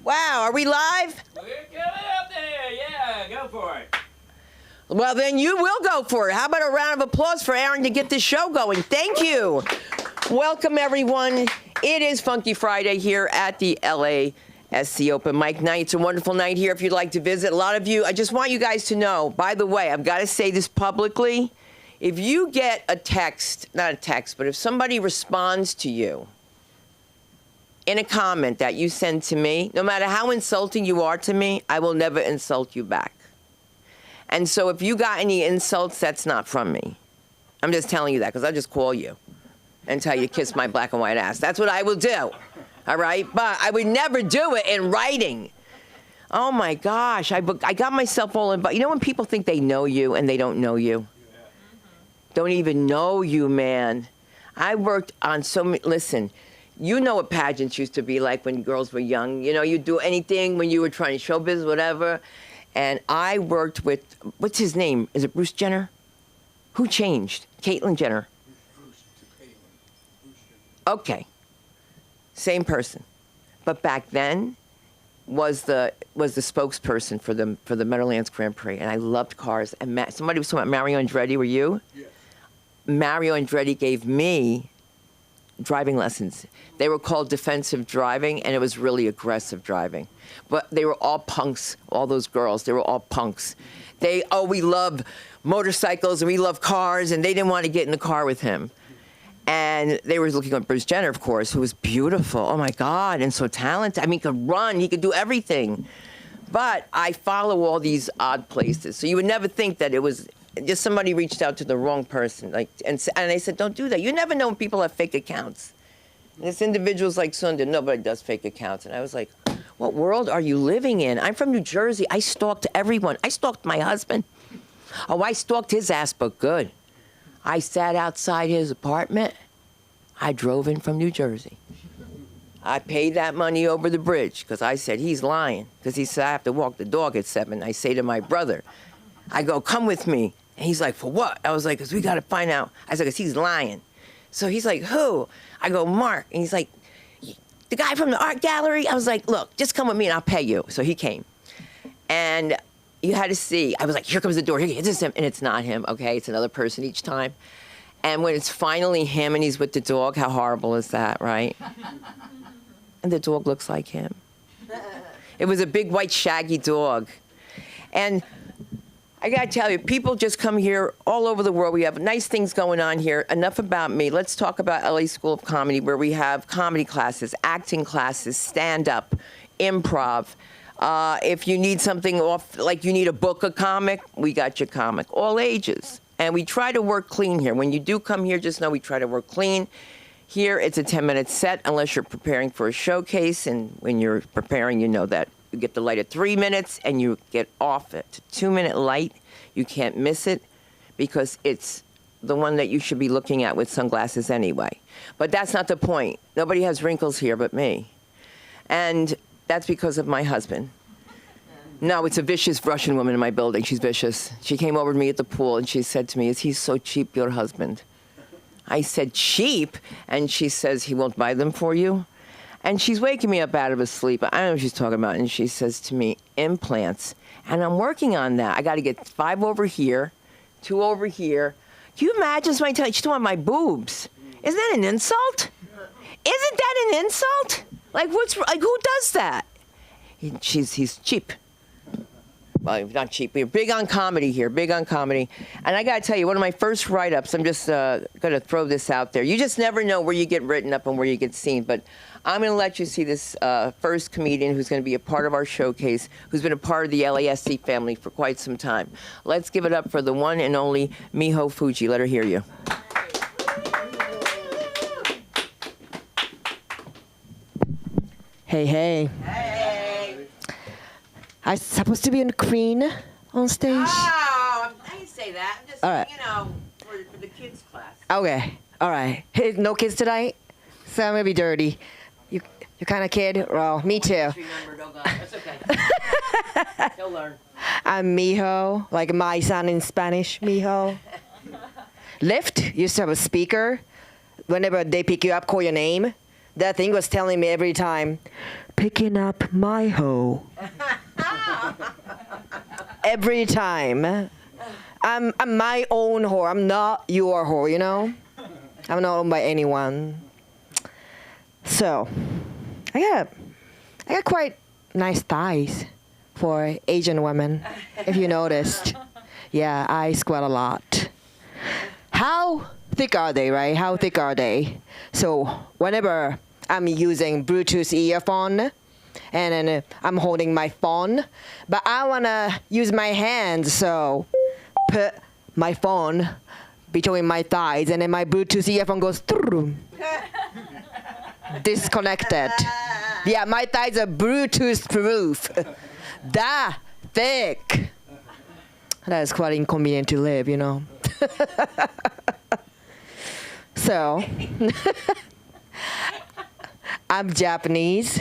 Wow, are we live? We're coming up there. Yeah, go for it. Well, then you will go for it. How about a round of applause for Aaron to get this show going? Thank you. Welcome, everyone. It is Funky Friday here at the LASC Open Mic Night. It's a wonderful night here if you'd like to visit. A lot of you, I just want you guys to know, by the way, I've got to say this publicly. If you get a text, not a text, but if somebody responds to you in a comment that you send to me, no matter how insulting you are to me, I will never insult you back. And so if you got any insults, that's not from me. I'm just telling you that because I'll just call you and tell you kiss my black and white ass. That's what I will do, all right? But I would never do it in writing. Oh, my gosh. I got myself all in. But you know when people think they know you and they don't know you? Don't even know you, man. I worked on so many, listen, you know what pageants used to be like when girls were young. You know, you'd do anything when you were trying to show business, whatever. And I worked with, what's his name? Is it Bruce Jenner? Who changed? Caitlyn Jenner. Bruce to Caitlyn. Okay. Same person. But back then was the spokesperson for the Meadowlands Grand Prix. And I loved cars. And somebody was talking about Mario Andretti. Were you? Yes. Mario Andretti gave me driving lessons. They were called defensive driving, and it was really aggressive driving. But they were all punks, all those girls. They were all punks. We love motorcycles, and we love cars, and they didn't want to get in the car with him. And they were looking at Bruce Jenner, of course, who was beautiful. Oh, my God, and so talented. I mean, he could run. He could do everything. But I follow all these odd places. So you would never think that it was just somebody reached out to the wrong person. And I said, don't do that. You never know when people have fake accounts. And this individual's like, Sundar, nobody does fake accounts. And I was like, what world are you living in? I'm from New Jersey. I stalked everyone. I stalked my husband. Oh, I stalked his ass, but good. I sat outside his apartment. I drove in from New Jersey. I paid that money over the bridge because I said, he's lying. Because he said, I have to walk the dog at 7. I say to my brother, I go, come with me. And he's like, for what? I was like, because we got to find out. I said, because he's lying. So he's like, who? I go, Mark. And he's like, the guy from the art gallery? I was like, look, just come with me and I'll pay you. So he came. And you had to see. I was like, here comes the door. Here, this is him. And it's not him, okay? It's another person each time. And when it's finally him and he's with the dog, how horrible is that, right? And the dog looks like him. It was a big, white, shaggy dog. And I got to tell you, people just come here all over the world. We have nice things going on here. Enough about me. Let's talk about LA School of Comedy, where we have comedy classes, acting classes, stand-up, improv. If you need something off, like you need a book, a comic, we got your comic. All ages. And we try to work clean here. When you do come here, just know we try to work clean. Here, it's a 10-minute set unless you're preparing for a showcase. And when you're preparing, you know that you get the light at 3 minutes and you get off at 2-minute light. You can't miss it because it's the one that you should be looking at with sunglasses anyway. But that's not the point. Nobody has wrinkles here but me. And that's because of my husband. No, it's a vicious Russian woman in my building. She's vicious. She came over to me at the pool and she said to me, is he so cheap, your husband? I said, cheap? And she says, he won't buy them for you? And she's waking me up out of a sleep. I don't know what she's talking about. And she says to me, implants. And I'm working on that. I got to get 5 over here, 2 over here. Can you imagine somebody telling, she's talking about my boobs? Isn't that an insult? Isn't that an insult? Like, who does that? He's cheap. Well, not cheap. We're big on comedy here, big on comedy. And I got to tell you, one of my first write-ups, I'm just going to throw this out there. You just never know where you get written up and where you get seen. But I'm going to let you see this first comedian who's going to be a part of our showcase, who's been a part of the LASC family for quite some time. Let's give it up for the one and only Miho Fuji. Let her hear you. Hey, hey. Hey. I'm supposed to be a queen on stage? Oh, I didn't say that. I'm just, All right. you know, for the kids' class. Okay, all right. Hey, no kids tonight? So I'm gonna be dirty. You kind of kid? Well, me too. Remembered, oh God. That's okay. He'll learn. I'm Mijo, like my son in Spanish, Mijo. Lyft used to have a speaker. Whenever they pick you up, call your name. that thing was telling me every time, picking up my hoe. Every time. I'm my own whore. I'm not your whore, you know? I'm not owned by anyone. So, I got quite nice thighs for Asian women, if you noticed. Yeah, I squat a lot. How thick are they, right? How thick are they? So whenever I'm using Bluetooth earphone, and then I'm holding my phone, but I wanna use my hands, so put my phone between my thighs, and then my Bluetooth earphone goes disconnected. Yeah, my thighs are Bluetooth proof. That thick. That is quite inconvenient to live, you know. So, I'm Japanese.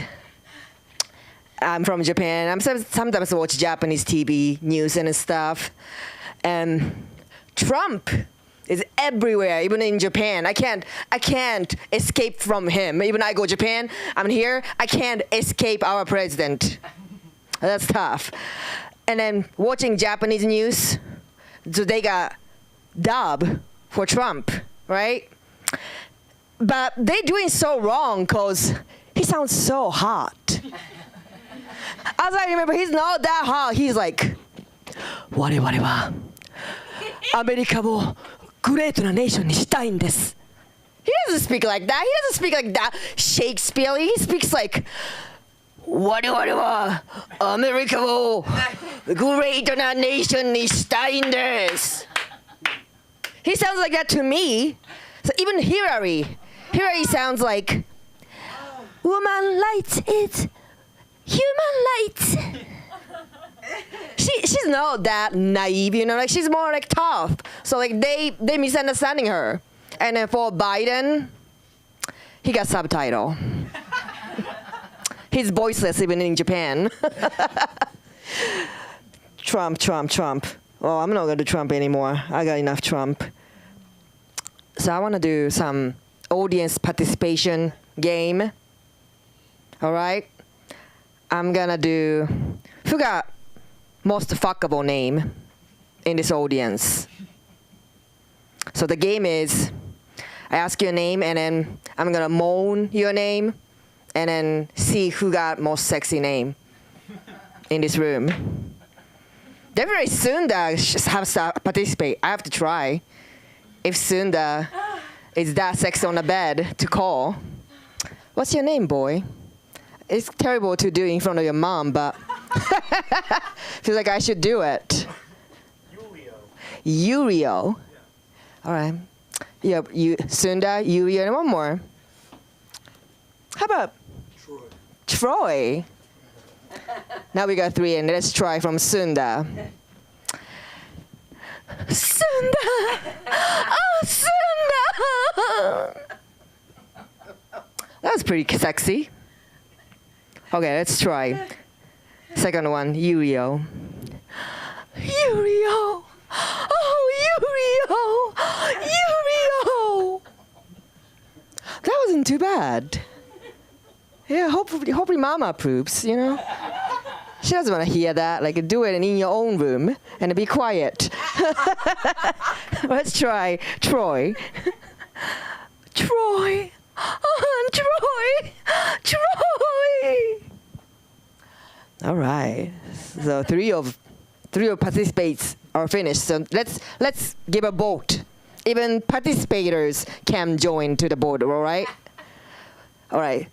I'm from Japan. I'm sometimes watch Japanese TV news and stuff. And Trump is everywhere, even in Japan. I can't escape from him. Even I go Japan, I'm here. I can't escape our president. That's tough. And then watching Japanese news, so they got dub for Trump, right? But they doing so wrong because he sounds so hot. As I remember, he's not that hot. He's like, 我々はアメリカをグレートなネーションにしたいんです. He doesn't speak like that. He doesn't speak like that Shakespeare. He speaks like, 我々はアメリカをグレートなネーションにしたいんです. He sounds like that to me. So even Hillary sounds like, woman rights is human rights. She's not that naive, you know, like she's more like tough. So like they misunderstanding her. And then for Biden, he got subtitle. He's voiceless even in Japan. Trump. Oh, I'm not gonna do Trump anymore. I got enough Trump. So I wanna do some audience participation game. All right? I'm gonna do, who got most fuckable name in this audience? So the game is, I ask you a name and then I'm gonna moan your name and then see who got most sexy name in this room. Definitely Sunda has to participate. I have to try. If Sunda is that sexy on the bed to call. What's your name, boy? It's terrible to do in front of your mom, but feels like I should do it. Yurio. All right. Yeah, Sunda, Yurio, and one more. How about Troy? Now we got 3, and let's try from Sunda. Sunda! Oh, Sunda! That was pretty sexy. Okay, let's try. Second one, Yurio. Yurio! Oh, Yurio! Yurio! That wasn't too bad. Yeah, hopefully Mama approves, you know? She doesn't want to hear that. Like, do it in your own room and be quiet. Let's try Troy. Troy! Oh, Troy! Troy! All right. So three of participants are finished. So let's give a vote. Even participators can join to the board. All right. All right.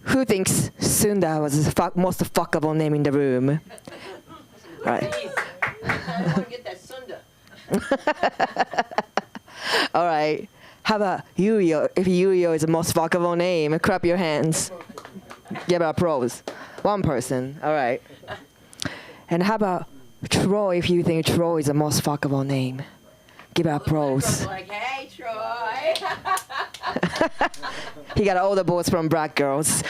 Who thinks Sunda was the most fuckable name in the room? All right. Get that Sunda. All right. How about Yurio? If Yurio is the most fuckable name, clap your hands. Give applause. One person. All right. And how about Troy? If you think Troy is the most fuckable name, give applause. Like, hey, Troy. He got all the votes from black girls.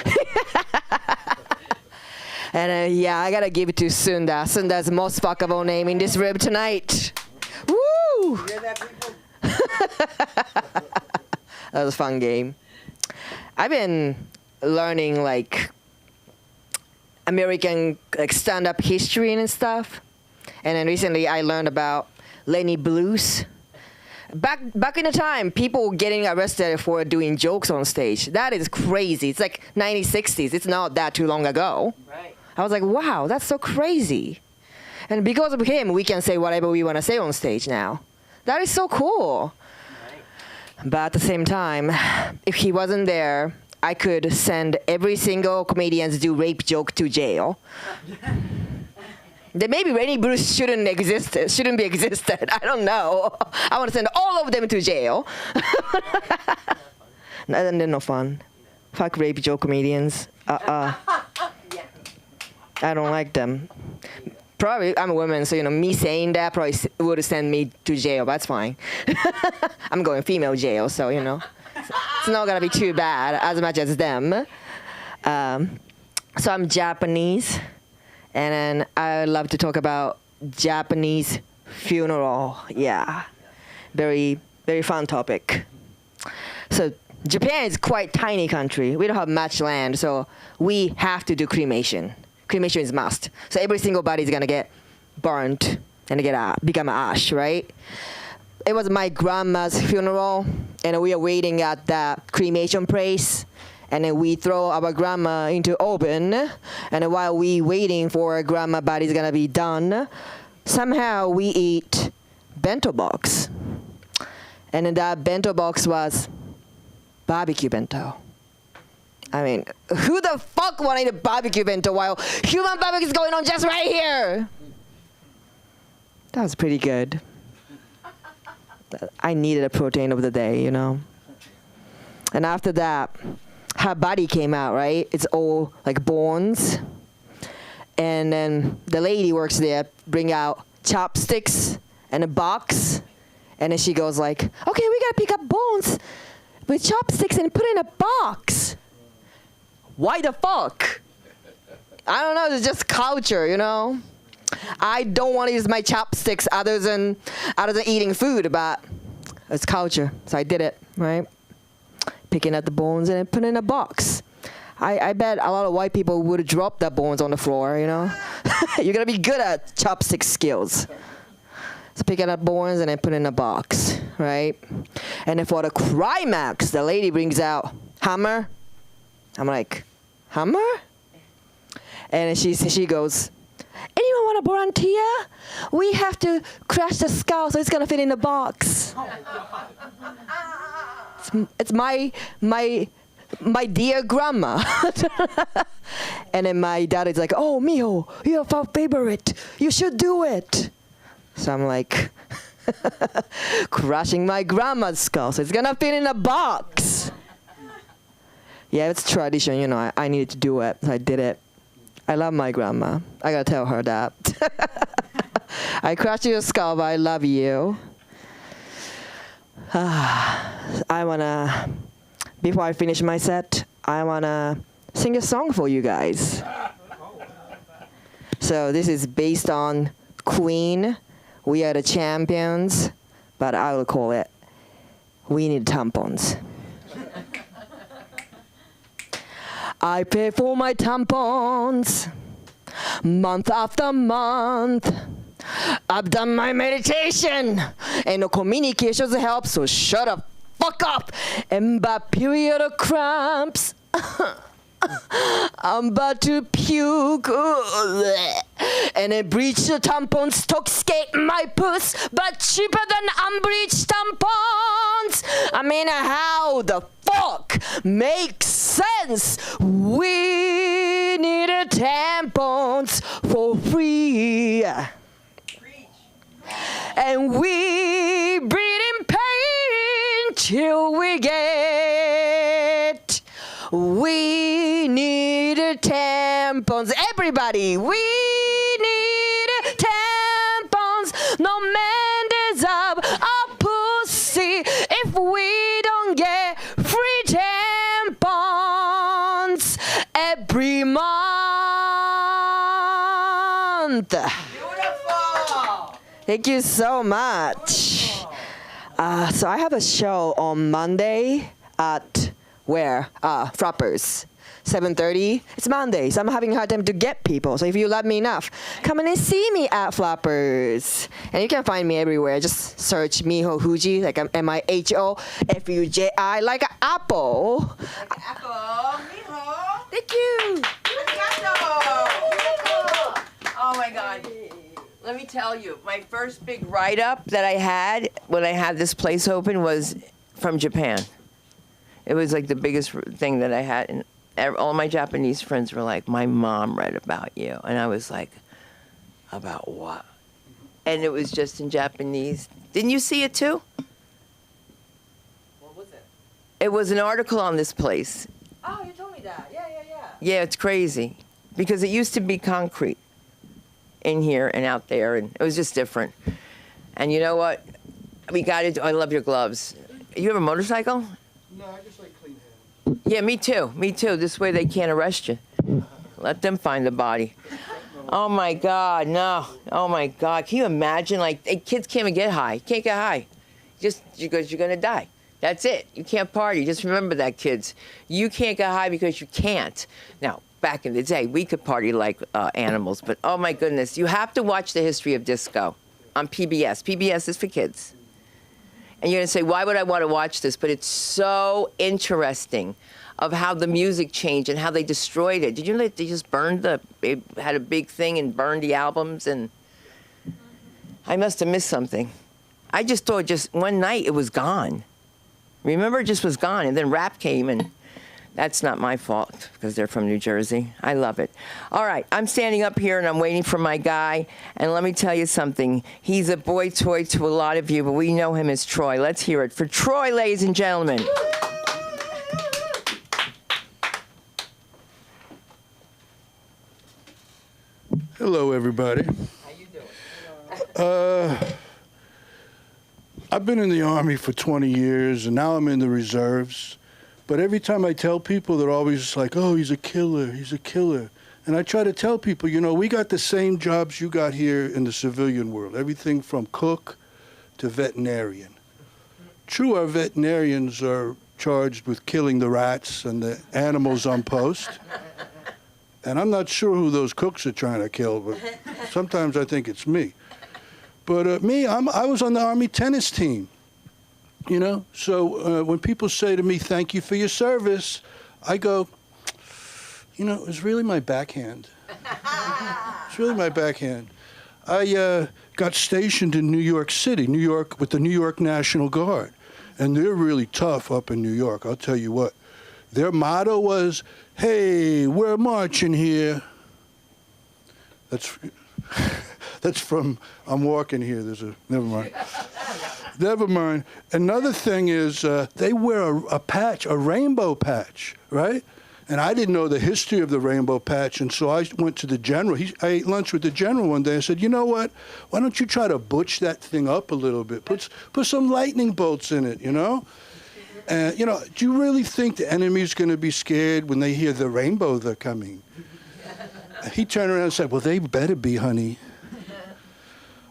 And yeah, I gotta give it to Sunda. Sunda's the most fuckable name in this room tonight. Woo! Hear that, people? That was a fun game. I've been learning like American like stand-up history and stuff. And then recently I learned about Lenny Bruce. Back in the time, people were getting arrested for doing jokes on stage. That is crazy. It's like 1960s. It's not that too long ago. Right. I was like, wow, that's so crazy. And because of him, we can say whatever we want to say on stage now. That is so cool. But at the same time, if he wasn't there, I could send every single comedian do rape joke to jail. Then maybe Lenny Bruce shouldn't be existed. I don't know. I want to send all of them to jail. They're no fun. Fuck rape joke comedians. I don't like them. Probably, I'm a woman, so me saying that probably would send me to jail. But that's fine. I'm going female jail, so it's not gonna be too bad as much as them. So I'm Japanese. And then I love to talk about Japanese funeral. Yeah, very, very fun topic. So Japan is quite tiny country. We don't have much land, so we have to do cremation. Cremation is must. So every single body is gonna get burnt and become ash, right? It was my grandma's funeral, and we are waiting at the cremation place. And then we throw our grandma into oven, and while we waiting for our grandma body's gonna be done, somehow we eat bento box. And then that bento box was barbecue bento. I mean, who the fuck wanna eat a barbecue bento while human barbecue is going on just right here? That was pretty good. I needed a protein of the day, And after that, her body came out, right? It's all like bones. And then the lady works there, bring out chopsticks and a box. And then she goes like, okay, we gotta pick up bones with chopsticks and put in a box. Why the fuck? I don't know, it's just culture, I don't want to use my chopsticks other than eating food, but it's culture. So I did it, right? Picking up the bones and then put in a box. I bet a lot of white people would drop the bones on the floor, You're gonna be good at chopstick skills. So picking up bones and then put in a box, right? And then for the climax, the lady brings out hammer. I'm like, hammer? And then she goes, anyone want a volunteer? We have to crush the skull so it's gonna fit in the box. It's my dear grandma. And then my dad is like, oh, Miho, you're our favorite. You should do it. So I'm like, crushing my grandma's skull so it's gonna fit in a box. Yeah, it's tradition, I needed to do it. So I did it. I love my grandma. I gotta tell her that. I crushed your skull, but I love you. Before I finish my set, I wanna sing a song for you guys. So this is based on Queen, We Are the Champions, but I will call it We Need Tampons. I pay for my tampons month after month. I've done my meditation and no communications help, so shut up, fuck up. And by period of cramps, I'm about to puke. And it breach the tampons, toxicate my puss, but cheaper than unbleached tampons. I mean, how the fuck makes sense? We needed tampons for free. And we breathe in pain till we get. We need tampons. Everybody, we need tampons. No man deserves a pussy if we don't get free tampons every month. Beautiful! Thank you so much. So I have a show on Monday at where? Flappers. 7:30. It's Monday, so I'm having a hard time to get people. So if you love me enough, come in and see me at Flappers. And you can find me everywhere. Just search Miho Fuji, like I'm MIHOFUJI, like an apple. Apple, mijo. Thank you. Oh my God. Let me tell you, my first big write-up that I had when I had this place open was from Japan. It was like the biggest thing that I had. And all my Japanese friends were like, my mom read about you. And I was like, about what? And it was just in Japanese. Didn't you see it too? What was it? It was an article on this place. Oh, you told me that. Yeah. Yeah, it's crazy. Because it used to be concrete in here and out there, and it was just different. And you know what? We got it. I love your gloves. You have a motorcycle? No, I just like clean hands. Yeah, me too. Me too. This way they can't arrest you. Let them find the body. Oh my God, no. Oh my God. Can you imagine? Like, kids can't even get high. Can't get high. Just because you're going to die. That's it. You can't party. Just remember that, kids. You can't get high because you can't. Now, back in the day, we could party like animals, but oh my goodness. You have to watch the history of disco on PBS. PBS is for kids. And you're going to say, why would I want to watch this? But it's so interesting of how the music changed and how they destroyed it. Did you know that they just they had a big thing and burned the albums? And I must have missed something. I just thought just one night it was gone. Remember, it just was gone. And then rap came, and that's not my fault because they're from New Jersey. I love it. All right, I'm standing up here and I'm waiting for my guy. And let me tell you something. He's a boy toy to a lot of you, but we know him as Troy. Let's hear it for Troy, ladies and gentlemen. Hello, everybody. How you doing? I've been in the Army for 20 years, and now I'm in the reserves. But every time I tell people, they're always like, oh, he's a killer, he's a killer. And I try to tell people, you know, we got the same jobs you got here in the civilian world, everything from cook to veterinarian. True, our veterinarians are charged with killing the rats and the animals on post. And I'm not sure who those cooks are trying to kill, but sometimes I think it's me. But I was on the Army tennis team, you know? So when people say to me, thank you for your service, I go, you know, it's really my backhand. It's really my backhand. I got stationed in New York City, New York, with the New York National Guard. And they're really tough up in New York, I'll tell you what. Their motto was, hey, we're marching here. That's from, I'm walking here, never mind. Never mind. Another thing is they wear a patch, a rainbow patch, right? And I didn't know the history of the rainbow patch, and so I went to the general. I ate lunch with the general one day. I said, you know what? Why don't you try to butch that thing up a little bit? Put some lightning bolts in it, you know? And, you know, do you really think the enemy's going to be scared when they hear the rainbow they're coming? He turned around and said, well, they better be, honey.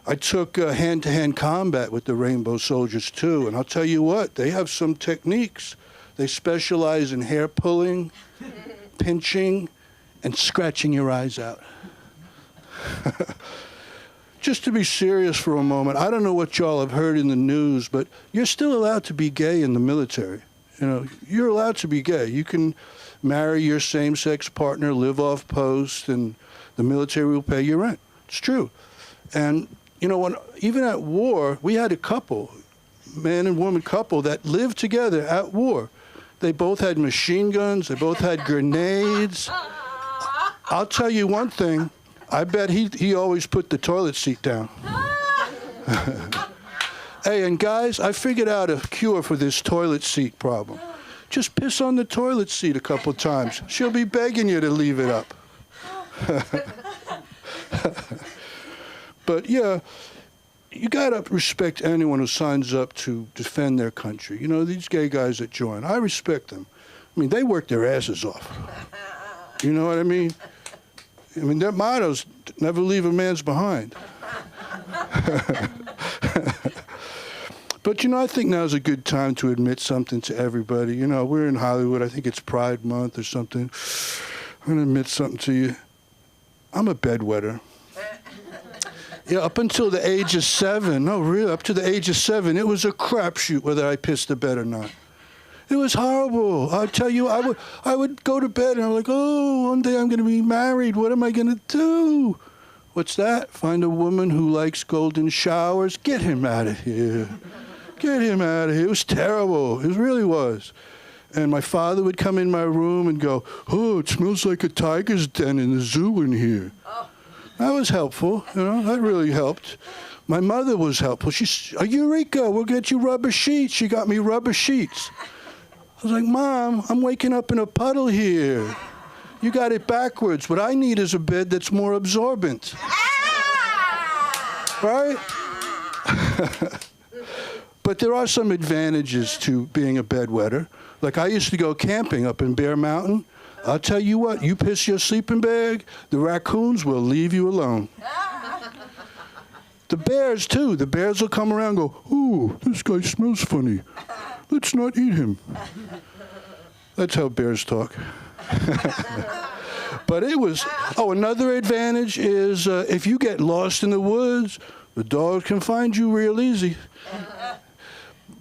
I took hand-to-hand combat with the Rainbow Soldiers, too, and I'll tell you what, they have some techniques. They specialize in hair pulling, pinching, and scratching your eyes out. Just to be serious for a moment, I don't know what y'all have heard in the news, but you're still allowed to be gay in the military. You know, you're allowed to be gay. You can marry your same-sex partner, live off post, and the military will pay your rent. It's true. And, you know, even at war, we had a couple, man and woman couple, that lived together at war. They both had machine guns. They both had grenades. I'll tell you one thing. I bet he always put the toilet seat down. Hey, and guys, I figured out a cure for this toilet seat problem. Just piss on the toilet seat a couple times. She'll be begging you to leave it up. But yeah, you gotta respect anyone who signs up to defend their country. You know, these gay guys that join, I respect them. I mean, they work their asses off. You know what I mean? I mean, their motto's never leave a man's behind. But, I think now's a good time to admit something to everybody. We're in Hollywood. I think it's Pride Month or something. I'm going to admit something to you. I'm a bedwetter. Yeah, up until the age of 7. No, really, up to the age of 7, it was a crapshoot whether I pissed the bed or not. It was horrible. I'll tell you, I would go to bed and I'm like, oh, one day I'm going to be married. What am I going to do? What's that? Find a woman who likes golden showers? Get him out of here. Get him out of here. It was terrible. It really was. And my father would come in my room and go, oh, it smells like a tiger's den in the zoo in here. Oh. That was helpful. That really helped. My mother was helpful. Eureka, we'll get you rubber sheets. She got me rubber sheets. I was like, Mom, I'm waking up in a puddle here. You got it backwards. What I need is a bed that's more absorbent. Right? But there are some advantages to being a bedwetter. Like I used to go camping up in Bear Mountain. I'll tell you what, you piss your sleeping bag, the raccoons will leave you alone. The bears, too. The bears will come around and go, ooh, this guy smells funny. Let's not eat him. That's how bears talk. But it was, another advantage is if you get lost in the woods, the dogs can find you real easy.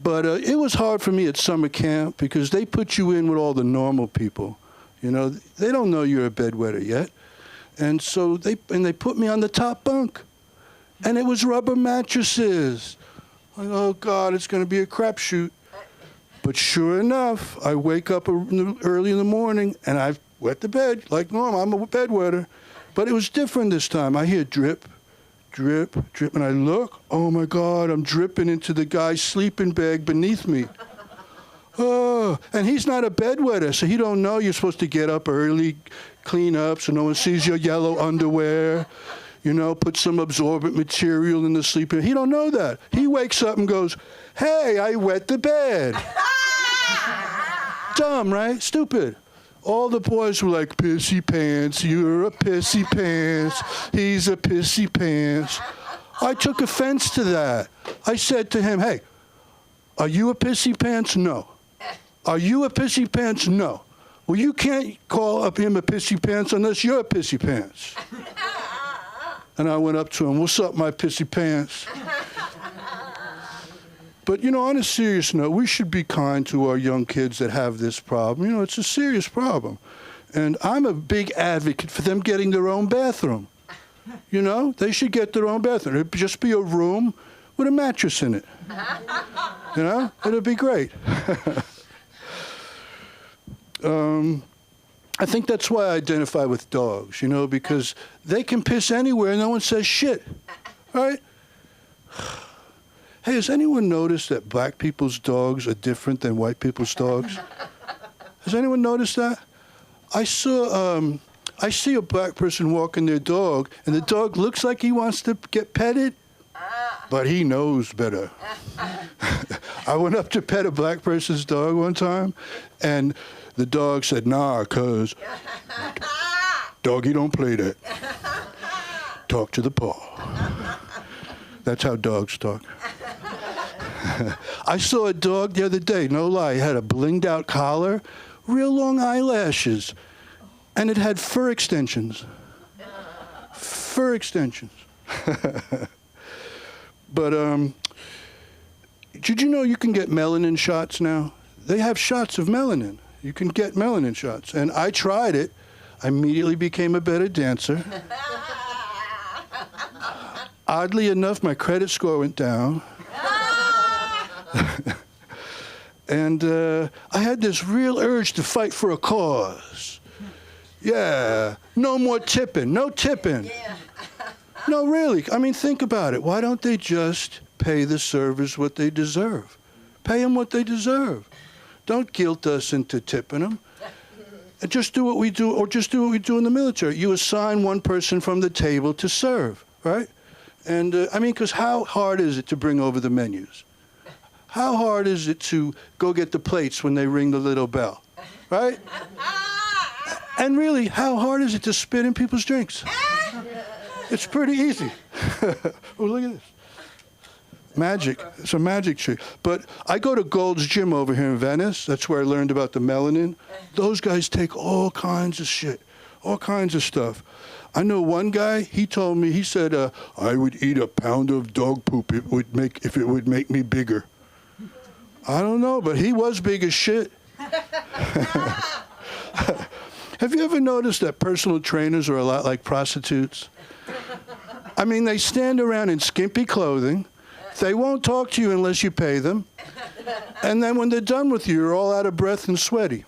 But it was hard for me at summer camp because they put you in with all the normal people. They don't know you're a bedwetter yet. And so they put me on the top bunk. And it was rubber mattresses. Like, oh, God, it's going to be a crapshoot. But sure enough, I wake up early in the morning, and I wet the bed like normal. I'm a bedwetter. But it was different this time. I hear drip, drip, drip, and I look. Oh, my God, I'm dripping into the guy's sleeping bag beneath me. Oh, and he's not a bedwetter, so he don't know you're supposed to get up early, clean up so no one sees your yellow underwear. Put some absorbent material in the sleeping. He don't know that. He wakes up and goes, hey, I wet the bed. Dumb, right? Stupid. All the boys were like, pissy pants, you're a pissy pants, he's a pissy pants. I took offense to that. I said to him, hey, are you a pissy pants? No. Are you a pissy pants? No. Well, you can't call up him a pissy pants unless you're a pissy pants. And I went up to him, what's up, my pissy pants? But, on a serious note, we should be kind to our young kids that have this problem. It's a serious problem. And I'm a big advocate for them getting their own bathroom. They should get their own bathroom. It'd just be a room with a mattress in it. It'd be great. I think that's why I identify with dogs, because they can piss anywhere and no one says shit, right? Hey, has anyone noticed that black people's dogs are different than white people's dogs? Has anyone noticed that? I see a black person walking their dog, and the dog looks like he wants to get petted, but he knows better. I went up to pet a black person's dog one time, and the dog said, nah, cuz, doggy don't play that. Talk to the paw. That's how dogs talk. I saw a dog the other day, no lie. It had a blinged out collar, real long eyelashes, and it had fur extensions. Fur extensions. But did you know you can get melanin shots now? They have shots of melanin. You can get melanin shots. And I tried it. I immediately became a better dancer. Oddly enough, my credit score went down. And I had this real urge to fight for a cause. Yeah, no more tipping, no tipping. No, really, I mean, think about it. Why don't they just pay the servers what they deserve? Pay them what they deserve. Don't guilt us into tipping them. And just do what we do, or just do what we do in the military. You assign one person from the table to serve, right? And I mean, because how hard is it to bring over the menus? How hard is it to go get the plates when they ring the little bell, right? And really, how hard is it to spit in people's drinks? It's pretty easy. Oh, look at this. Magic. It's a magic trick. But I go to Gold's Gym over here in Venice. That's where I learned about the melanin. Those guys take all kinds of shit, all kinds of stuff. I know one guy, he told me, he said, I would eat a pound of dog poop if it would make me bigger. I don't know, but he was big as shit. Have you ever noticed that personal trainers are a lot like prostitutes? I mean, they stand around in skimpy clothing. They won't talk to you unless you pay them. And then when they're done with you, you're all out of breath and sweaty.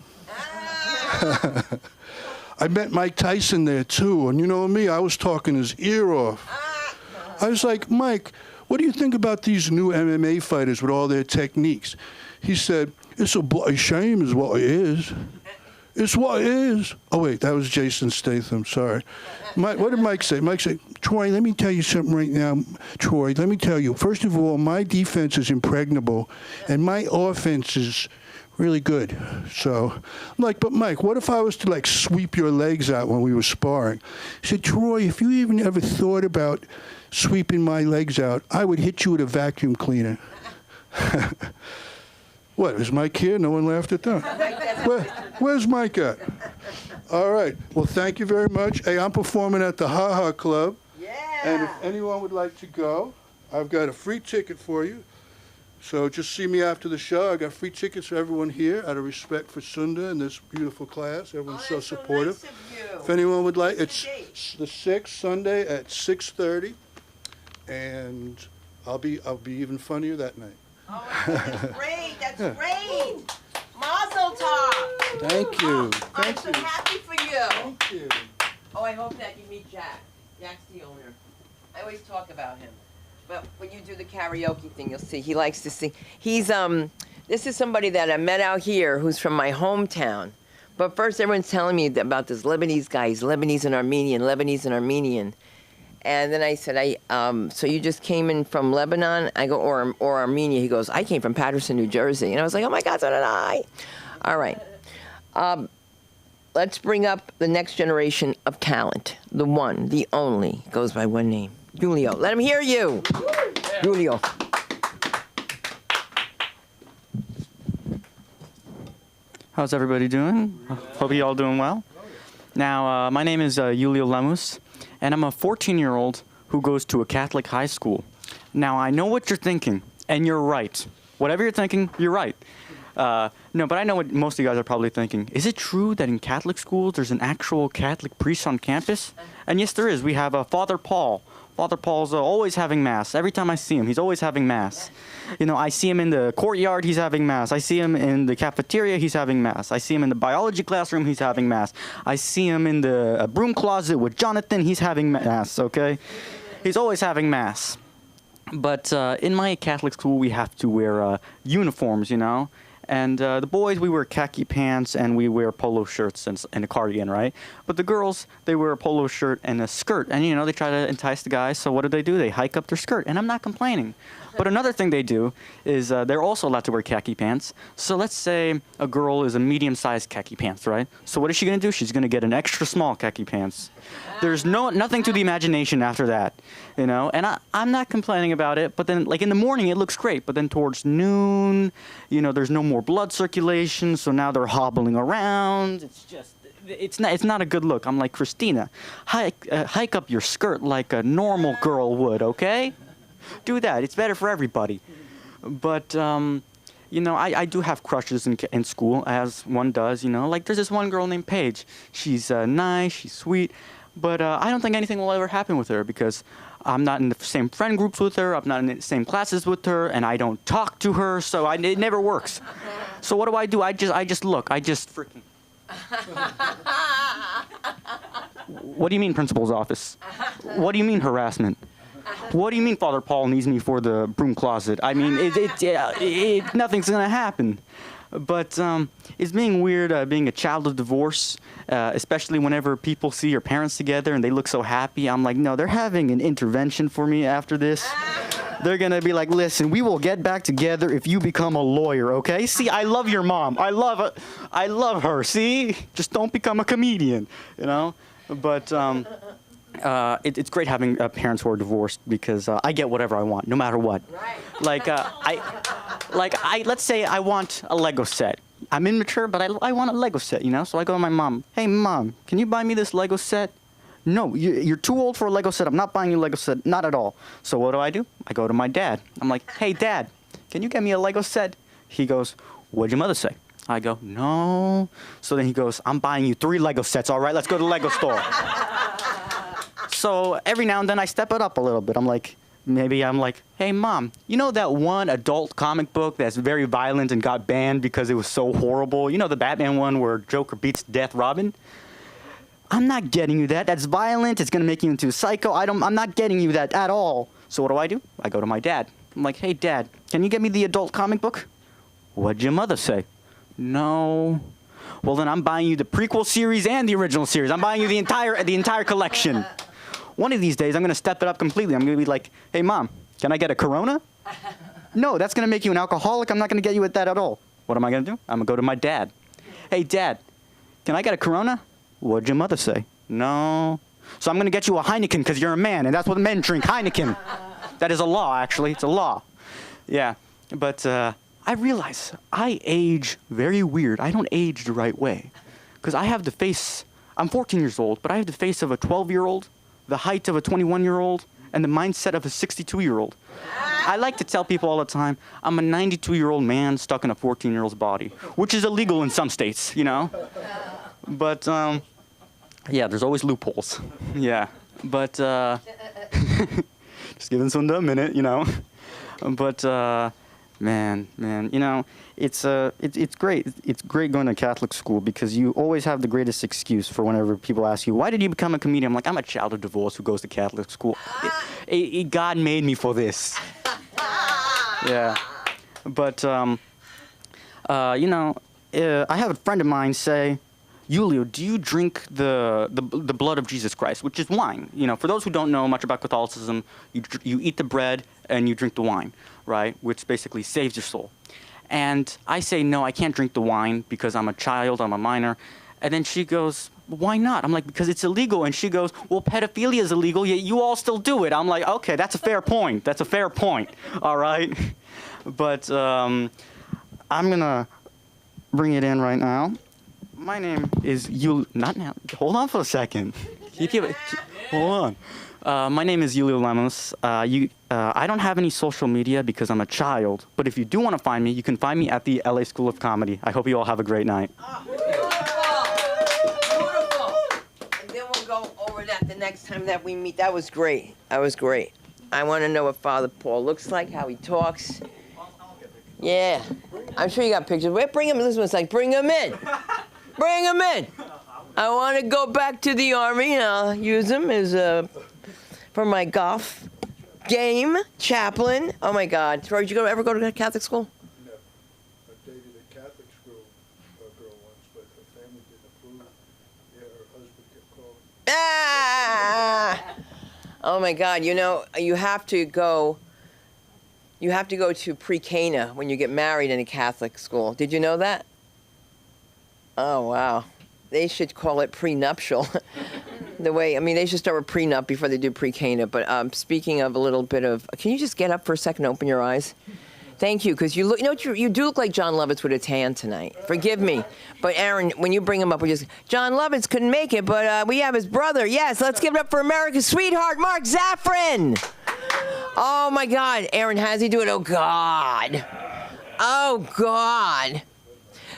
I met Mike Tyson there, too. And you know me, I was talking his ear off. I was like, Mike, what do you think about these new MMA fighters with all their techniques? He said, it's a bloody shame is what it is. It's what it is. Oh, wait, that was Jason Statham. Sorry. What did Mike say? Mike said, Troy, let me tell you something right now. Troy, let me tell you. First of all, my defense is impregnable, and my offense is really good. So I'm like, but Mike, what if I was to like sweep your legs out when we were sparring? He said, Troy, if you even ever thought about sweeping my legs out, I would hit you with a vacuum cleaner. What, is Mike here? No one laughed at that. Where's Mike at? All right. Well, thank you very much. Hey, I'm performing at the Ha Ha Club. Yeah. And if anyone would like to go, I've got a free ticket for you. So just see me after the show. I got free tickets for everyone here out of respect for Sunda and this beautiful class. Everyone's so supportive. Nice of you. If anyone would like, What's it's the date? the 6th, Sunday at 6:30. And I'll be even funnier that night. Oh, that's great. That's great. Mazel tov. Thank you. I'm Thank so you. happy for you. Thank you. Oh, I hope that you meet Jack. Jack's the owner. I always talk about him. But when you do the karaoke thing, you'll see he likes to sing. He's this is somebody that I met out here who's from my hometown. But first, everyone's telling me about this Lebanese guy. He's Lebanese and Armenian. And then I said, so you just came in from Lebanon? I go, or Armenia. He goes, I came from Patterson, New Jersey. And I was like, oh my God, so did I. All right. Let's bring up the next generation of talent. The one, the only, goes by one name. Julio. Let him hear you. Julio. How's everybody doing? Hope you all doing well. Now, my name is Julio Lemus, and I'm a 14-year-old who goes to a Catholic high school. Now, I know what you're thinking, and you're right. Whatever you're thinking, you're right. No, but I know what most of you guys are probably thinking. Is it true that in Catholic schools there's an actual Catholic priest on campus? And yes, there is. We have Father Paul. Father Paul's always having Mass. Every time I see him, he's always having Mass. You know, I see him in the courtyard, he's having Mass. I see him in the cafeteria, he's having Mass. I see him in the biology classroom, he's having Mass. I see him in the broom closet with Jonathan, he's having Mass, okay? He's always having Mass. But in my Catholic school, we have to wear uniforms, you know? And the boys, we wear khaki pants and we wear polo shirts and a cardigan, right? But the girls, they wear a polo shirt and a skirt. And, you know, they try to entice the guys. So what do? They hike up their skirt. And I'm not complaining. But another thing they do is they're also allowed to wear khaki pants. So let's say a girl is a medium-sized khaki pants, right? So what is she going to do? She's going to get an extra small khaki pants. There's nothing to the imagination after that, you know? And I'm not complaining about it, but then, like, in the morning, it looks great. But then towards noon, you know, there's no more blood circulation, so now they're hobbling around. It's just, it's not a good look. I'm like, Christina, hike up your skirt like a normal girl would, okay? Do that. It's better for everybody. But, you know, I do have crushes in school, as one does, you know. Like, there's this one girl named Paige. She's nice, she's sweet, but I don't think anything will ever happen with her because I'm not in the same friend groups with her, I'm not in the same classes with her, and I don't talk to her, so it never works. So what do? I just look. I just freaking... What do you mean, principal's office? What do you mean, harassment? What do you mean Father Paul needs me for the broom closet? I mean, nothing's going to happen. But it's being weird being a child of divorce, especially whenever people see your parents together and they look so happy. I'm like, no, they're having an intervention for me after this. They're going to be like, listen, we will get back together if you become a lawyer, okay? See, I love your mom. I love her, see? Just don't become a comedian, you know? But... it's great having parents who are divorced because I get whatever I want, no matter what. Right. Let's say I want a Lego set. I'm immature, but I want a Lego set, you know? So I go to my mom, hey, Mom, can you buy me this Lego set? No, you're too old for a Lego set. I'm not buying you a Lego set, not at all. So what do? I go to my dad. I'm like, hey, Dad, can you get me a Lego set? He goes, what'd your mother say? I go, no. So then he goes, I'm buying you 3 Lego sets, all right? Let's go to the Lego store. So every now and then I step it up a little bit. I'm like, hey, Mom, you know that one adult comic book that's very violent and got banned because it was so horrible? You know the Batman one where Joker beats to death Robin? I'm not getting you that. That's violent. It's going to make you into a psycho. I'm not getting you that at all. So what do? I go to my dad. I'm like, hey, Dad, can you get me the adult comic book? What'd your mother say? No. Well, then I'm buying you the prequel series and the original series. I'm buying you the entire collection. One of these days, I'm going to step it up completely. I'm going to be like, hey, Mom, can I get a Corona? No, that's going to make you an alcoholic. I'm not going to get you with that at all. What am I going to do? I'm going to go to my dad. Hey, Dad, can I get a Corona? What'd your mother say? No. So I'm going to get you a Heineken because you're a man, and that's what men drink, Heineken. That is a law, actually. It's a law. Yeah. But I realize I age very weird. I don't age the right way because I have the face. I'm 14 years old, but I have the face of a 12-year-old, the height of a 21-year-old, and the mindset of a 62-year-old. I like to tell people all the time, I'm a 92-year-old man stuck in a 14-year-old's body, which is illegal in some states, you know? But, yeah, there's always loopholes. Yeah. But, just giving someone a minute, you know? But, man, you know, it's great. It's great going to Catholic school because you always have the greatest excuse for whenever people ask you, why did you become a comedian? I'm like, I'm a child of divorce who goes to Catholic school. God made me for this. Yeah. But, you know, I have a friend of mine say, Julio, do you drink the blood of Jesus Christ, which is wine? You know, for those who don't know much about Catholicism, you eat the bread and you drink the wine, right? Which basically saves your soul. And I say, no, I can't drink the wine because I'm a child, I'm a minor. And then she goes, why not? I'm like, because it's illegal. And she goes, well, pedophilia is illegal, yet you all still do it. I'm like, okay, that's a fair point. That's a fair point. All right. But I'm going to bring it in right now. My name is not now. Hold on for a second. Hold on. My name is Julio Lemos. I don't have any social media because I'm a child. But if you do want to find me, you can find me at the LA School of Comedy. I hope you all have a great night. Beautiful. And then we'll go over that the next time that we meet. That was great. That was great. I want to know what Father Paul looks like, how he talks. Yeah. I'm sure you got pictures. Wait, bring him. This one's like, bring him in. Bring him in. I want to go back to the Army and I'll use him as for my golf game. Chaplain. Oh my God. Troy, did you ever go to Catholic school? No. I dated a Catholic school girl once, but the family didn't approve. Yeah, her husband kept calling. Ah! Oh my God. You know, you have to go to pre-Cana when you get married in a Catholic school. Did you know that? Oh, wow. They should call it prenuptial. They should start with prenup before they do pre-Cana. But speaking of a little bit of, can you just get up for a second and open your eyes? Thank you, because you do look like John Lovitz with a tan tonight. Forgive me. But Aaron, when you bring him up, John Lovitz couldn't make it, but we have his brother. Yes, let's give it up for America's sweetheart, Mark Zaffron. Oh my God. Aaron, how does he do it? Oh God. Oh God.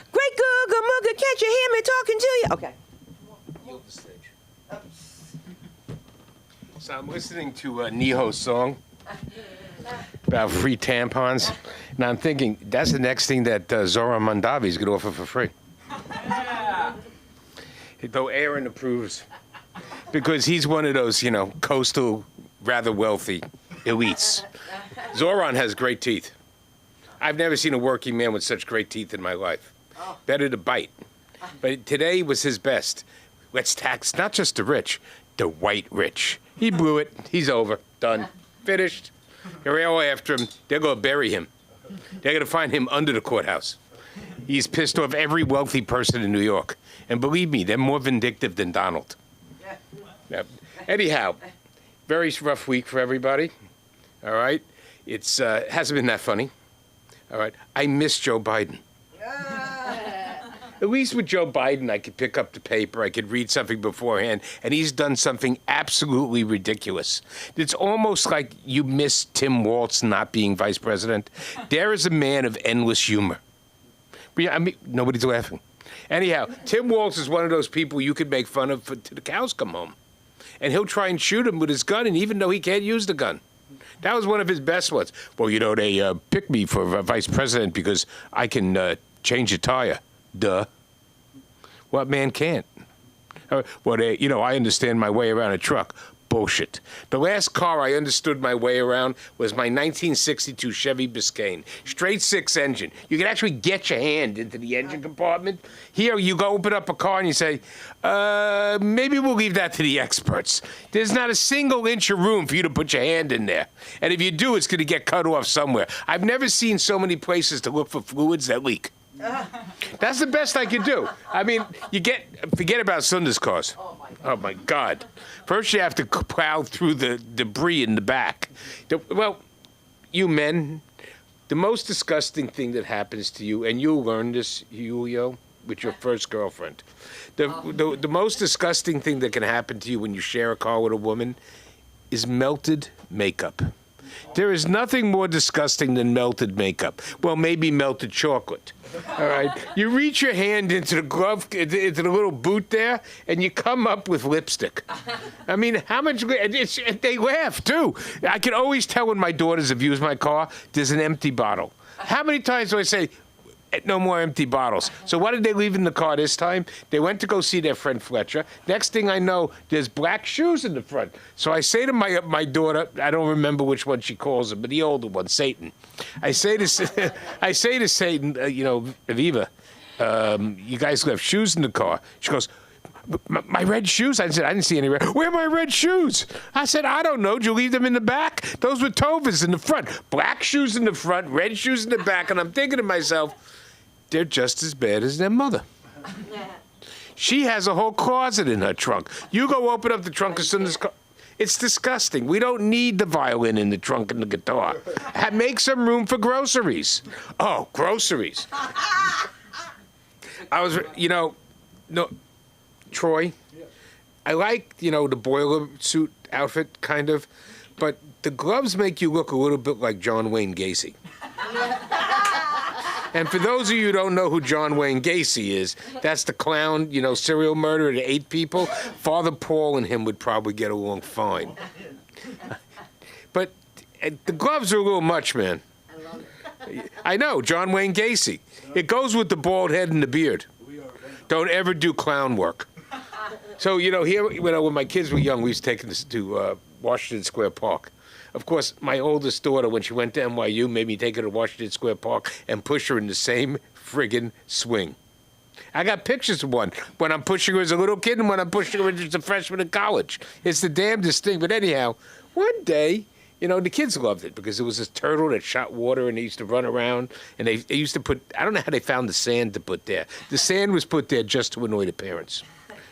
Great Googa Mooga, can't you hear me talking to you? Okay. Yield the stage. So I'm listening to Neho's song about free tampons, and I'm thinking that's the next thing that Zoran Mondavi's going to offer for free. Though Aaron approves, because he's one of those, coastal, rather wealthy elites. Zoran has great teeth. I've never seen a working man with such great teeth in my life. Better to bite. But today was his best. Let's tax not just the rich, the white rich. He blew it. He's over. Done. Finished. They're all after him. They're going to bury him. They're going to find him under the courthouse. He's pissed off every wealthy person in New York. And believe me, they're more vindictive than Donald. Now, anyhow, very rough week for everybody. All right? It's hasn't been that funny. All right? I miss Joe Biden. At least with Joe Biden, I could pick up the paper, I could read something beforehand, and he's done something absolutely ridiculous. It's almost like you miss Tim Walz not being vice president. There is a man of endless humor. I mean, nobody's laughing. Anyhow, Tim Walz is one of those people you could make fun of till the cows come home. And he'll try and shoot him with his gun, and even though he can't use the gun. That was one of his best ones. Well, you know, they picked me for vice president because I can change a tire. Duh. What man can't? Well, you know, I understand my way around a truck. Bullshit. The last car I understood my way around was my 1962 Chevy Biscayne. Straight six engine. You can actually get your hand into the engine compartment. Here, you go open up a car and you say, maybe we'll leave that to the experts. There's not a single inch of room for you to put your hand in there. And if you do, it's going to get cut off somewhere. I've never seen so many places to look for fluids that leak. That's the best I can do. I mean, forget about Sunda's cars. Oh my God. First you have to plow through the debris in the back. Well, you men, the most disgusting thing that happens to you, and you'll learn this, Julio, with your first girlfriend. The most disgusting thing that can happen to you when you share a car with a woman is melted makeup. There is nothing more disgusting than melted makeup. Well, maybe melted chocolate. All right. You reach your hand into the glove, into the little boot there, and you come up with lipstick. I mean, how much? They laugh too. I can always tell when my daughters have used my car. There's an empty bottle. How many times do I say, no more empty bottles? So what did they leave in the car this time? They went to go see their friend Fletcher. Next thing I know, there's black shoes in the front. So I say to my daughter, I don't remember which one she calls him, but the older one, Satan. I say to Satan, you know, Aviva, you guys left shoes in the car. She goes, my red shoes? I said, I didn't see any red. Where are my red shoes? I said, I don't know. Did you leave them in the back? Those were Tova's in the front. Black shoes in the front, red shoes in the back. And I'm thinking to myself, they're just as bad as their mother. She has a whole closet in her trunk. You go open up the trunk of Sunda's car. It's disgusting. We don't need the violin in the trunk and the guitar. Make some room for groceries. Oh, groceries. I was, you know, no, Troy, I like, you know, the boiler suit outfit, kind of, but the gloves make you look a little bit like John Wayne Gacy. And for those of you who don't know who John Wayne Gacy is, that's the clown, you know, serial murderer that 8 people. Father Paul and him would probably get along fine. But the gloves are a little much, man. I know, John Wayne Gacy. It goes with the bald head and the beard. Don't ever do clown work. So, you know, here, you know, when my kids were young, we used to take them to Washington Square Park. Of course, my oldest daughter, when she went to NYU, made me take her to Washington Square Park and push her in the same friggin' swing. I got pictures of one when I'm pushing her as a little kid and when I'm pushing her as a freshman in college. It's the damnedest thing. But anyhow, one day, you know, the kids loved it because it was this turtle that shot water and they used to run around. And they used to put, I don't know how they found the sand to put there. The sand was put there just to annoy the parents.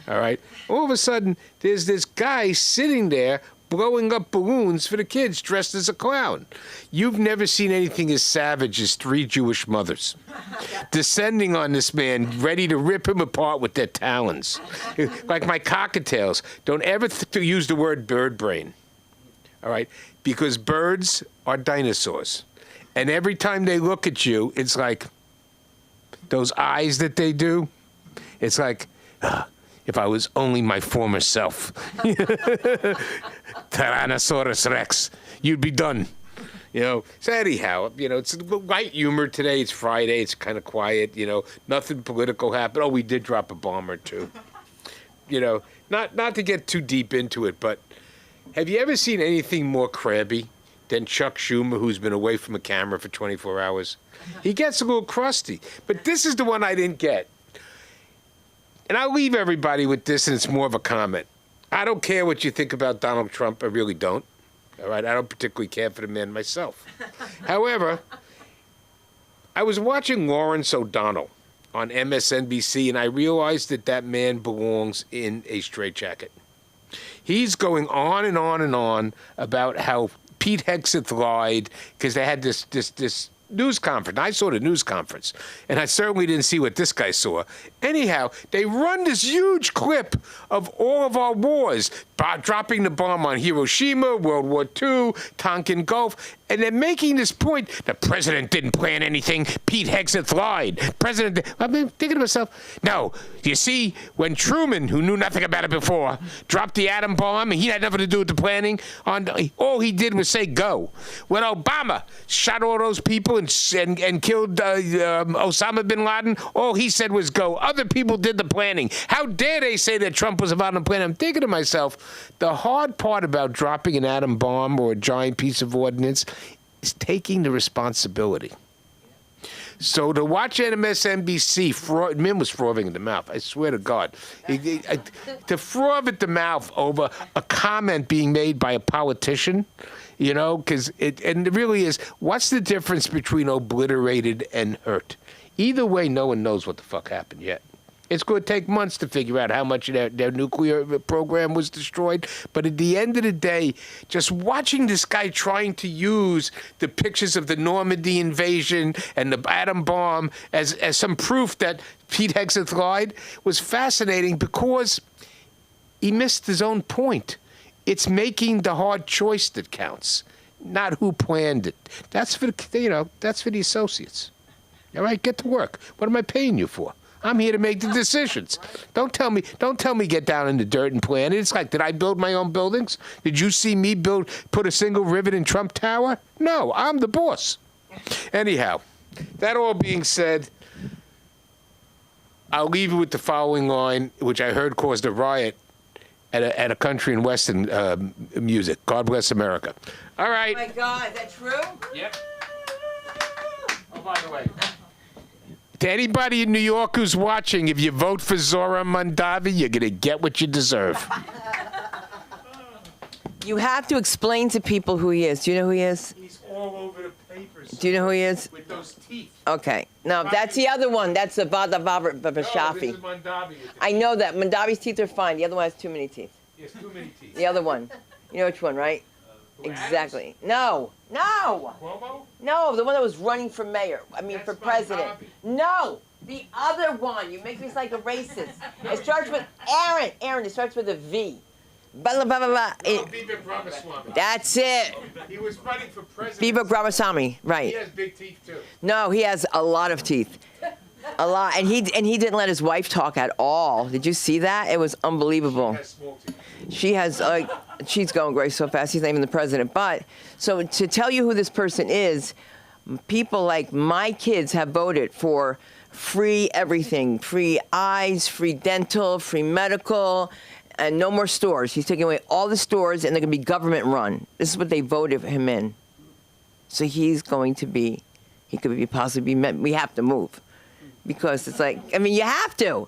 All right? All of a sudden, there's this guy sitting there blowing up balloons for the kids dressed as a clown. You've never seen anything as savage as 3 Jewish mothers descending on this man, ready to rip him apart with their talons. Like my cockatiels. Don't ever use the word bird brain. All right? Because birds are dinosaurs. And every time they look at you, it's like those eyes that they do. It's like, if I was only my former self. Tyrannosaurus Rex, you'd be done. You know, so anyhow, you know, it's light humor today. It's Friday. It's kind of quiet, you know, nothing political happened. Oh, we did drop a bomb or two. You know, not to get too deep into it, but have you ever seen anything more crabby than Chuck Schumer, who's been away from a camera for 24 hours? He gets a little crusty. But this is the one I didn't get. And I'll leave everybody with this, and it's more of a comment. I don't care what you think about Donald Trump. I really don't. All right? I don't particularly care for the man myself. However, I was watching Lawrence O'Donnell on MSNBC, and I realized that that man belongs in a straitjacket. He's going on and on and on about how Pete Hegseth lied because they had this news conference. I saw the news conference, and I certainly didn't see what this guy saw. Anyhow, they run this huge clip of all of our wars, dropping the bomb on Hiroshima, World War II, Tonkin Gulf, and they're making this point. The president didn't plan anything. Pete Hegseth lied. I've been thinking to myself, no, you see, when Truman, who knew nothing about it before, dropped the atom bomb, and he had nothing to do with the planning, all he did was say go. When Obama shot all those people and killed Osama bin Laden, all he said was go. Other people did the planning. How dare they say that Trump was about to plan? I'm thinking to myself, the hard part about dropping an atom bomb or a giant piece of ordnance is taking the responsibility. So to watch MSNBC, Min was frothing at the mouth, I swear to God. To froth at the mouth over a comment being made by a politician, you know, because it really is, what's the difference between obliterated and hurt? Either way, no one knows what the fuck happened yet. It's going to take months to figure out how much of their nuclear program was destroyed. But at the end of the day, just watching this guy trying to use the pictures of the Normandy invasion and the atom bomb as some proof that Pete Hegseth lied was fascinating because he missed his own point. It's making the hard choice that counts, not who planned it. That's for the associates. All right, get to work. What am I paying you for? I'm here to make the decisions. Don't tell me get down in the dirt and plan it. It's like, did I build my own buildings? Did you see me put a single rivet in Trump Tower? No, I'm the boss. Anyhow, that all being said, I'll leave you with the following line, which I heard caused a riot at a country and western music. God bless America. All right. Oh my God, is that true? Yep. Oh, by the way. To anybody in New York who's watching, if you vote for Zoran Mondavi, you're going to get what you deserve. You have to explain to people who he is. Do you know who he is? He's all over the papers. Do you know who he is? With those teeth. Okay. No, that's the other one. That's the Badavavar No, this Bashafi. is Mondavi. With the I know that. Mondavi's teeth are fine. The other one has too many teeth. He has too many teeth. The other one. You know which one, right? Exactly. No. Cuomo? No, the one that was running for mayor. That's For president. Mondavi. No, the other one. You make me sound like a racist. It starts with Aaron. Aaron, it starts with a V. Blah, blah, blah, blah. Vivek Ramaswamy. That's it. He was running for president. Vivek Ramaswamy, right. He has big teeth, too. No, he has a lot of teeth. A lot. And he didn't let his wife talk at all. Did you see that? It was unbelievable. He has small teeth. She has, she's going great so fast, he's not even the president. But, so to tell you who this person is, people like my kids have voted for free everything, free eyes, free dental, free medical, and no more stores. He's taking away all the stores, and they're going to be government run. This is what they voted him in. So he could be possibly, we have to move. Because it's like, I mean, you have to.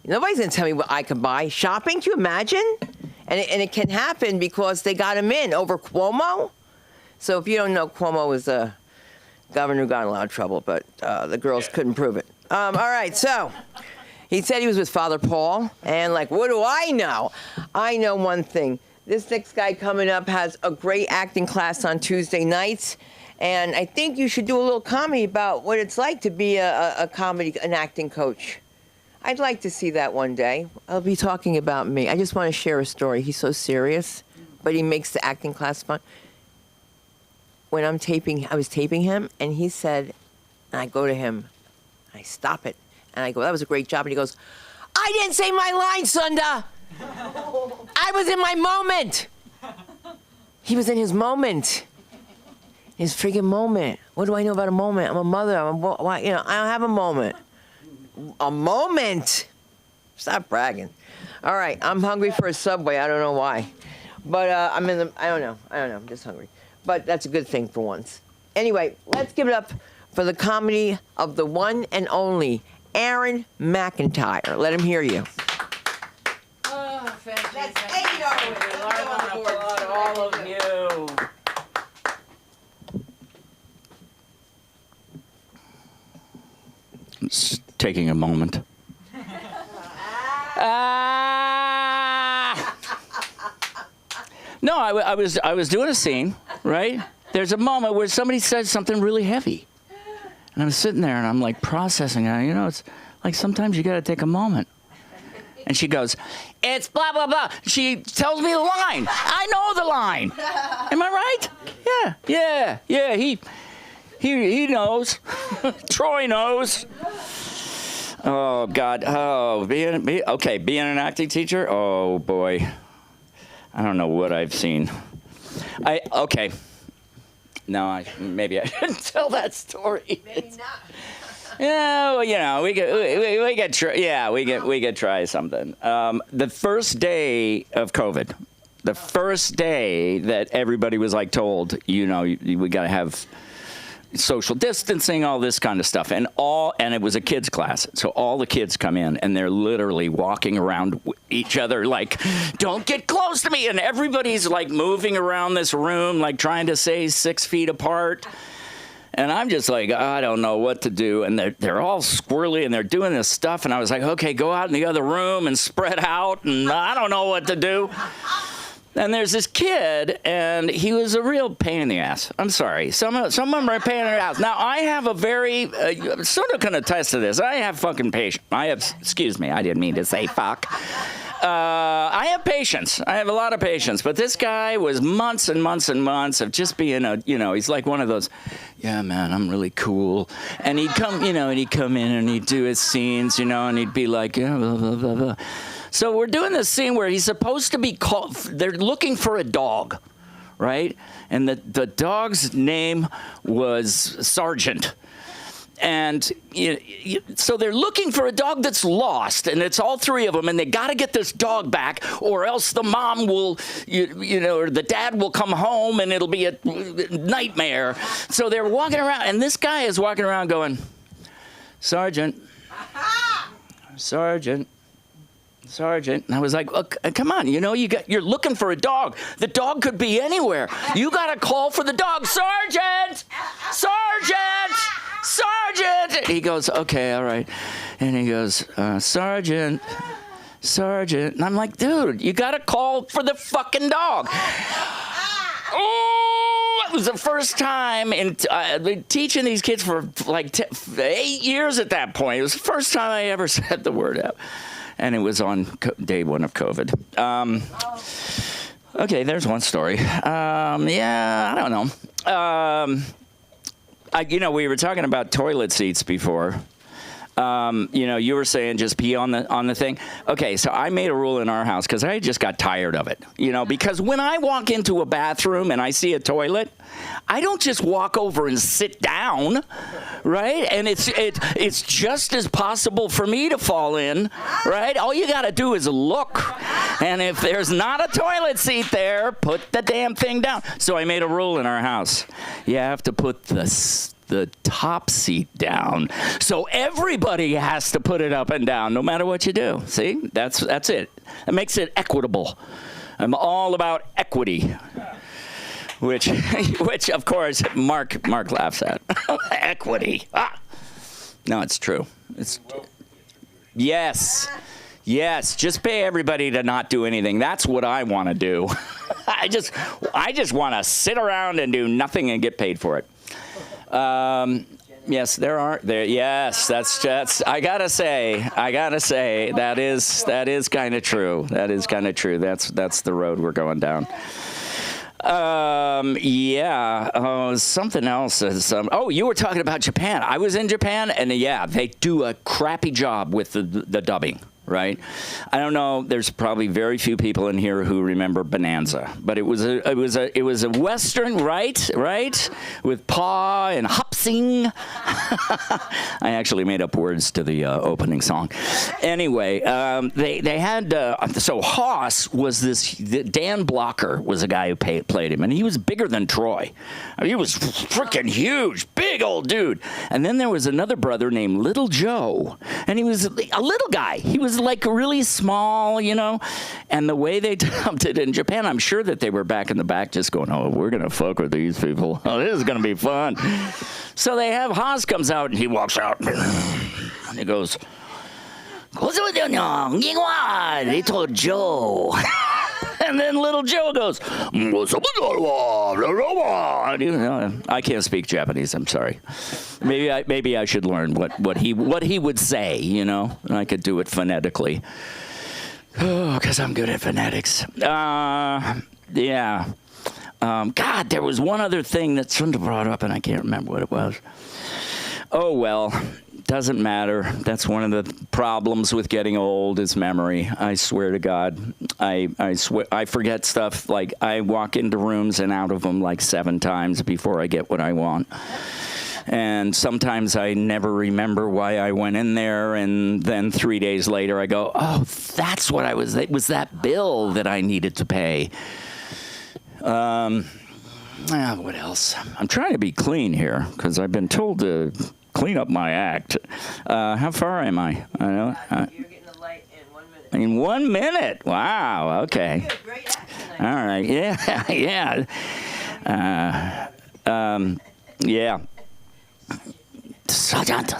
Nobody's going to tell me what I can buy. Shopping, can you imagine? And it can happen because they got him in over Cuomo. So if you don't know, Cuomo was a governor who got in a lot of trouble, but the girls couldn't prove it. All right, so he said he was with Father Paul, and like, what do I know? I know one thing. This next guy coming up has a great acting class on Tuesday nights, and I think you should do a little comedy about what it's like to be an acting coach. I'd like to see that one day. I'll be talking about me. I just want to share a story. He's so serious, but he makes the acting class fun. When I was taping him, and he said, and I go to him, I stop it, and I go, that was a great job. And he goes, I didn't say my line, Sunda. I was in my moment. He was in his moment. His friggin' moment. What do I know about a moment? I'm a mother. I don't have a moment. A moment. Stop bragging. All right, I'm hungry for a Subway. I don't know why, but I don't know. I'm just hungry. But that's a good thing for once. Anyway, let's give it up for the comedy of the one and only Aaron McIntyre. Let him hear you. Oh, thank you. That's thank you. 8 hours. Let's I go on want to board. applaud all of you. It's taking a moment. No, I was doing a scene, right? There's a moment where somebody said something really heavy. And I'm sitting there and I'm like processing it. You know, it's like sometimes you got to take a moment. And she goes, it's blah, blah, blah. She tells me the line. I know the line. Am I right? Yeah. He knows. Troy knows. Oh, God. Oh, being an acting teacher? Oh, boy. I don't know what I've seen. Okay. No, maybe I shouldn't tell that story. Maybe not. Yeah, well, you know, we could try something. The first day of COVID, the first day that everybody was like told, you know, we got to have social distancing, all this kind of stuff, and it was a kids class, so all the kids come in and they're literally walking around each other like, don't get close to me, and everybody's like moving around this room like trying to stay 6 feet apart. And I'm just like, I don't know what to do. And they're all squirrely and they're doing this stuff. And I was like, okay, go out in the other room and spread out. And I don't know what to do. And there's this kid, and he was a real pain in the ass. I'm sorry. Some of them are a pain in the ass. Now, I have a very, Suna can attest to this. I have fucking patience. Excuse me, I didn't mean to say fuck. I have patience. I have a lot of patience. But this guy was months and months and months of just being he's like one of those, yeah, man, I'm really cool. And he'd come in and he'd do his scenes, and he'd be like, yeah, blah, blah, blah, blah. So we're doing this scene where he's supposed to be called, they're looking for a dog, right? And the dog's name was Sergeant. And so they're looking for a dog that's lost, and it's all three of them, and they got to get this dog back, or else the mom will, or the dad will come home, and it'll be a nightmare. So they're walking around, and this guy is walking around going, Sergeant, Sergeant. Sergeant, and I was like, look, come on, you're looking for a dog. The dog could be anywhere. You got to call for the dog. Sergeant! Sergeant! Sergeant! And he goes, okay, all right. And he goes, Sergeant, Sergeant. And I'm like, dude, you got to call for the fucking dog. Oh, it was the first time in teaching these kids for like 8 years at that point. It was the first time I ever said the word out. And it was on day one of COVID. Okay, there's one story. Yeah, I don't know. We were talking about toilet seats before. You were saying just pee on the thing. Okay, so I made a rule in our house because I just got tired of it. Because when I walk into a bathroom and I see a toilet, I don't just walk over and sit down, right? And it's just as possible for me to fall in, right? All you got to do is look. And if there's not a toilet seat there, put the damn thing down. So I made a rule in our house. You have to put the top seat down. So everybody has to put it up and down, no matter what you do. See? That's it. It makes it equitable. I'm all about equity. Which of course Mark laughs at. Equity. No, it's true. Yes, just pay everybody to not do anything. That's what I want to do. I just want to sit around and do nothing and get paid for it. Yes, yes, that's I gotta say that is kind of true. That is kind of true. That's the road we're going down. Something else is, you were talking about Japan. I was in Japan, and they do a crappy job with the dubbing. Right? I don't know. There's probably very few people in here who remember Bonanza, but it was a Western, right? With Pa and Hopsing. I actually made up words to the opening song. Anyway, they had so Hoss was Dan Blocker was a guy who played him, and he was bigger than Troy. I mean, he was freaking huge, big old dude. And then there was another brother named Little Joe, and he was a little guy. He was like really small, and the way they dubbed it in Japan, I'm sure that they were back in the back just going, oh, we're going to fuck with these people. Oh, this is going to be fun. So they have Haas comes out, and he walks out, and he goes, Little Joe. And And then little Joe goes, I can't speak Japanese. I'm sorry. Maybe I should learn what he would say. You know, and I could do it phonetically. Oh, because I'm good at phonetics. Yeah. God, there was one other thing that Sunda brought up, and I can't remember what it was. Oh, well, doesn't matter. That's one of the problems with getting old is memory. I swear to God. I swear, I forget stuff. Like, I walk into rooms and out of them like 7 times before I get what I want. And sometimes I never remember why I went in there, and then 3 days later I go, oh, that's what I was. It was that bill that I needed to pay. What else? I'm trying to be clean here because I've been told to clean up my act. How far am I? I know. You're getting the light in 1 minute. In 1 minute. Wow. Okay. You had a great act tonight. All right. Yeah. Yeah. Sergeant.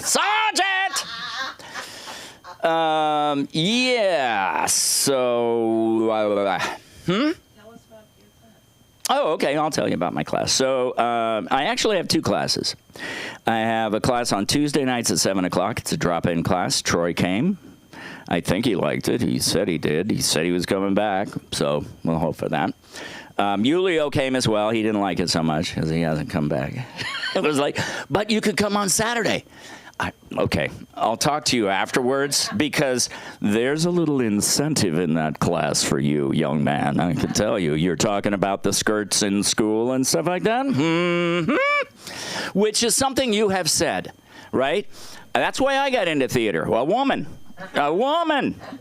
Yeah. So. Oh, okay. I'll tell you about my class. So I actually have 2 classes. I have a class on Tuesday nights at 7 o'clock. It's a drop-in class. Troy came. I think he liked it. He said he did. He said he was coming back. So we'll hope for that. Julio came as well. He didn't like it so much because he hasn't come back. It was like, but you could come on Saturday. Okay, I'll talk to you afterwards because there's a little incentive in that class for you, young man. I can tell you. You're talking about the skirts in school and stuff like that? Mm-hmm. Which is something you have said, right? That's why I got into theater. A woman.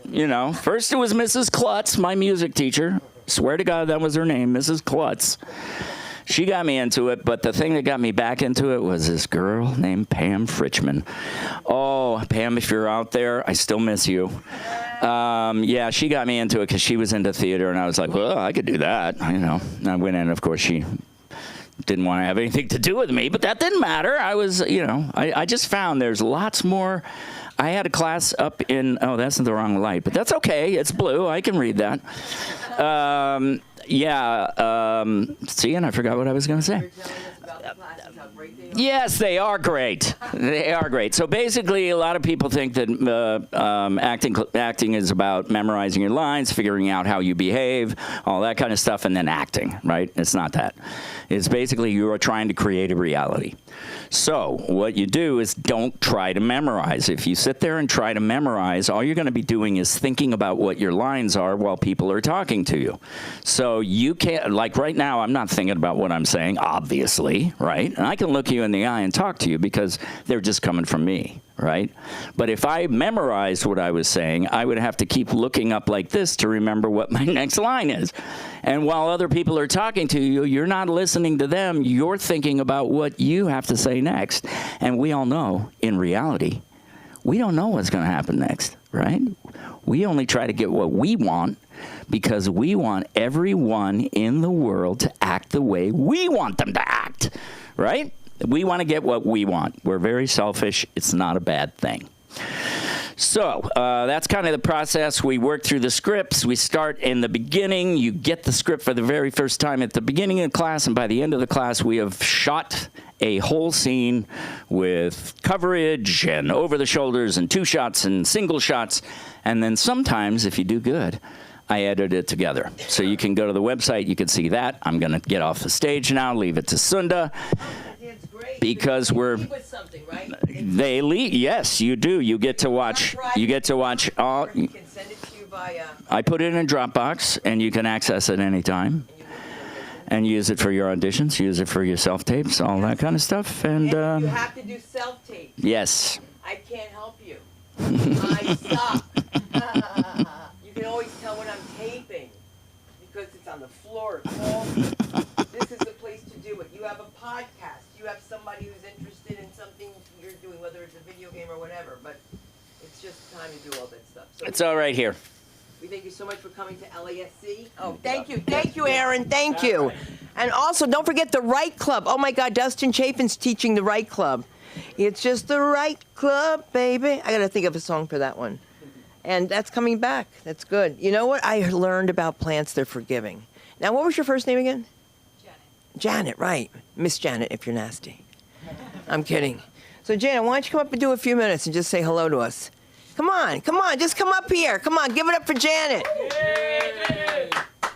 You know, first it was Mrs. Klutz, my music teacher. Swear to God that was her name, Mrs. Klutz. She got me into it, but the thing that got me back into it was this girl named Pam Fritchman. Oh, Pam, if you're out there, I still miss you. Yeah, she got me into it because she was into theater, and I was like, well, I could do that. You know, I went in, of course, she didn't want to have anything to do with me, but that didn't matter. I was, you know, I just found there's lots more. I had a class up in, oh, that's the wrong light, but that's okay. It's blue. I can read that. See, and I forgot what I was going to say. Yes, they are great. They are great. So basically, a lot of people think that acting is about memorizing your lines, figuring out how you behave, all that kind of stuff, and then acting, right? It's not that. It's basically you are trying to create a reality. So what you do is don't try to memorize. If you sit there and try to memorize, all you're going to be doing is thinking about what your lines are while people are talking to you. So you can't, like right now, I'm not thinking about what I'm saying, obviously, right? And I can look you in the eye and talk to you because they're just coming from me, right? But if I memorized what I was saying, I would have to keep looking up like this to remember what my next line is. And while other people are talking to you, you're not listening to them. You're thinking about what you have to say next. And we all know, in reality, we don't know what's going to happen next, right? We only try to get what we want because we want everyone in the world to act the way we want them to act, right? We want to get what we want. We're very selfish. It's not a bad thing. So that's kind of the process. We work through the scripts. We start in the beginning. You get the script for the very first time at the beginning of class, and by the end of the class, we have shot a whole scene with coverage and over the shoulders and 2 shots and single shots. And then sometimes, if you do good, I edit it together. So you can go to the website. You can see that. I'm going to get off the stage now, leave it to Sunda. Because we're they lead. Yes, you do. You get to watch. You get to watch all. You can send it to you via. I put it in a Dropbox, and you can access it anytime, and use it for your auditions. Use it for your self tapes, all that kind of stuff. And you have to do self tape. Yes. I can't help you. I suck. You can always tell when I'm taping because it's on the floor. This is the place to do it. You have a podcast. You have somebody who's interested in something you're doing, whether it's a video game or whatever, but it's just time to do all that stuff. So It's all right here. we thank you so much for coming to LASC. Oh, thank you, Aaron, thank you. And also, don't forget the Right Club. Oh my God, Dustin Chafin's teaching the Right Club. It's just the right club, baby. I gotta think of a song for that one. And that's coming back. That's good. You know what I learned about plants? They're forgiving. Now, what was your first name again? Janet, right. Miss Janet, if you're nasty. I'm kidding. So, Janet, why don't you come up and do a few minutes and just say hello to us? Come on, just come up here. Come on, give it up for Janet. Yay!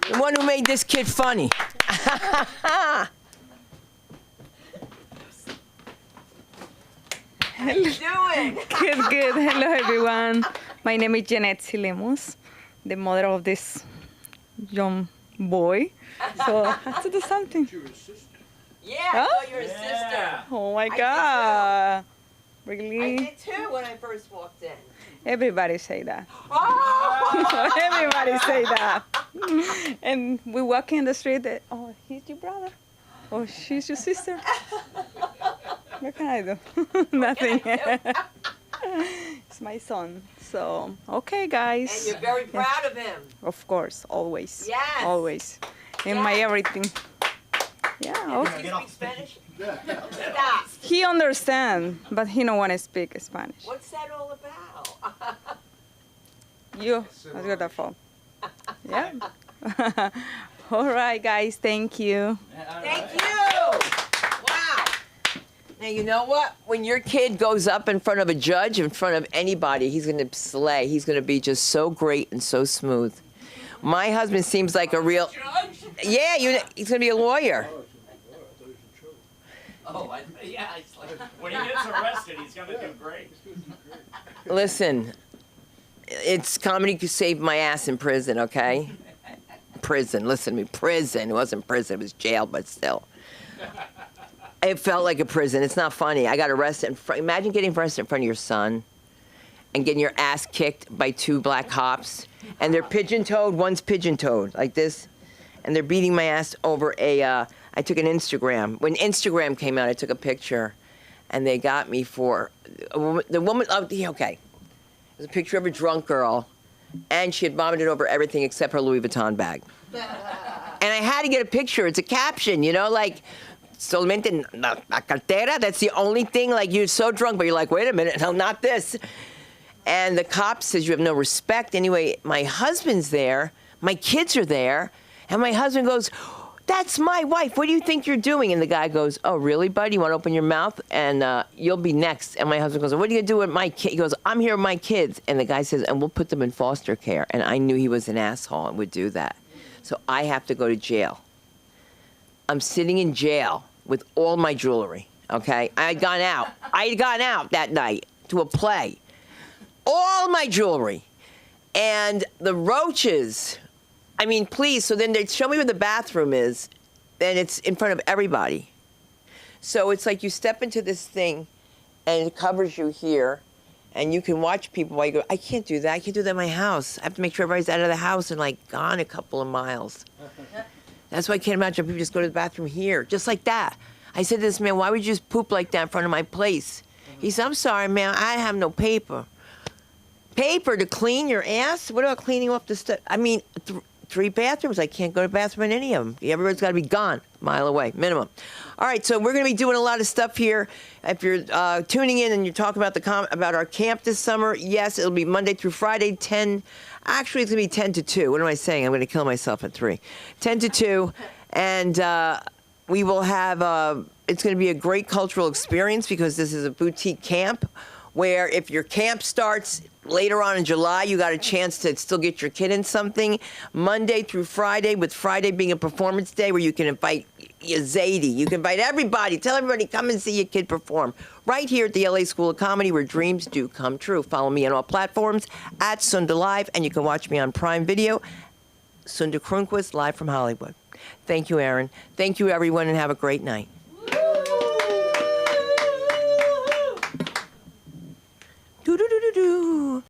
The one who made this kid funny. How you doing? Good. Hello, everyone. My name is Janet Silemus, the mother of this young boy. So I have to do something. Yeah, I thought you were a sister. Oh my did God. I Really? did too when I first walked in. Everybody say that. Oh! Everybody say that. And we walk in the street, oh, he's your brother. Oh, she's your sister. What can I do? Nothing. It's my son. So, okay, guys. And you're very proud of him. Of course, always. Yes. Always. In my Yes. everything. Yeah, okay. Do you speak Spanish? Stop. He understands, but he don't want to speak Spanish. What's that all about? You, let's get that phone. Yeah. All right, guys. Thank you. Thank you. Wow. Now, you know what? When your kid goes up in front of a judge, in front of anybody, he's going to slay. He's going to be just so great and so smooth. My husband seems like a real... Yeah, he's going to be a lawyer. When he gets arrested, he's going to do great. Listen, it's comedy could save my ass in prison, okay? Prison, listen to me, prison. It wasn't prison, it was jail, but still. It felt like a prison. It's not funny. I got arrested. Imagine getting arrested in front of your son and getting your ass kicked by 2 black cops. And they're pigeon-toed. One's pigeon-toed, like this. And they're beating my ass over I took an Instagram. When Instagram came out, I took a picture. And they got me for, the woman, okay. There's a picture of a drunk girl. And she had vomited over everything except her Louis Vuitton bag. And I had to get a picture. It's a caption, like, solamente la cartera. That's the only thing, like, you're so drunk, but you're like, wait a minute, no, not this. And the cop says you have no respect. Anyway, my husband's there, my kids are there, and my husband goes, that's my wife. What do you think you're doing? And the guy goes, oh, really, buddy? You want to open your mouth? And you'll be next. And my husband goes, what are you going to do with my kid? He goes, I'm here with my kids. And the guy says, and we'll put them in foster care. And I knew he was an asshole and would do that. So I have to go to jail. I'm sitting in jail with all my jewelry, okay? I had gone out that night to a play. All my jewelry. And the roaches... I mean, please, so then they show me where the bathroom is, and it's in front of everybody. So it's like you step into this thing, and it covers you here, and you can watch people while you go, I can't do that. I can't do that in my house. I have to make sure everybody's out of the house and, like, gone a couple of miles. That's why I can't imagine people just go to the bathroom here, just like that. I said to this man, why would you just poop like that in front of my place? He said, I'm sorry, man, I have no paper. Paper to clean your ass? What about cleaning off the stuff? I mean... 3 bathrooms. I can't go to the bathroom in any of them. Everyone's got to be gone, a mile away, minimum. All right, so we're going to be doing a lot of stuff here. If you're tuning in and you're talking about about our camp this summer, yes, it'll be Monday through Friday, 10. Actually, it's going to be 10 to 2. What am I saying? I'm going to kill myself at 3. 10 to 2, and we will have. It's going to be a great cultural experience because this is a boutique camp. Where if your camp starts later on in July, you got a chance to still get your kid in something. Monday through Friday, with Friday being a performance day where you can invite Zadie. You can invite everybody. Tell everybody, come and see your kid perform. Right here at the LA School of Comedy where dreams do come true. Follow me on all platforms at Sunda Live, and you can watch me on Prime Video. Sunda Kronquist, live from Hollywood. Thank you, Aaron. Thank you, everyone, and have a great night.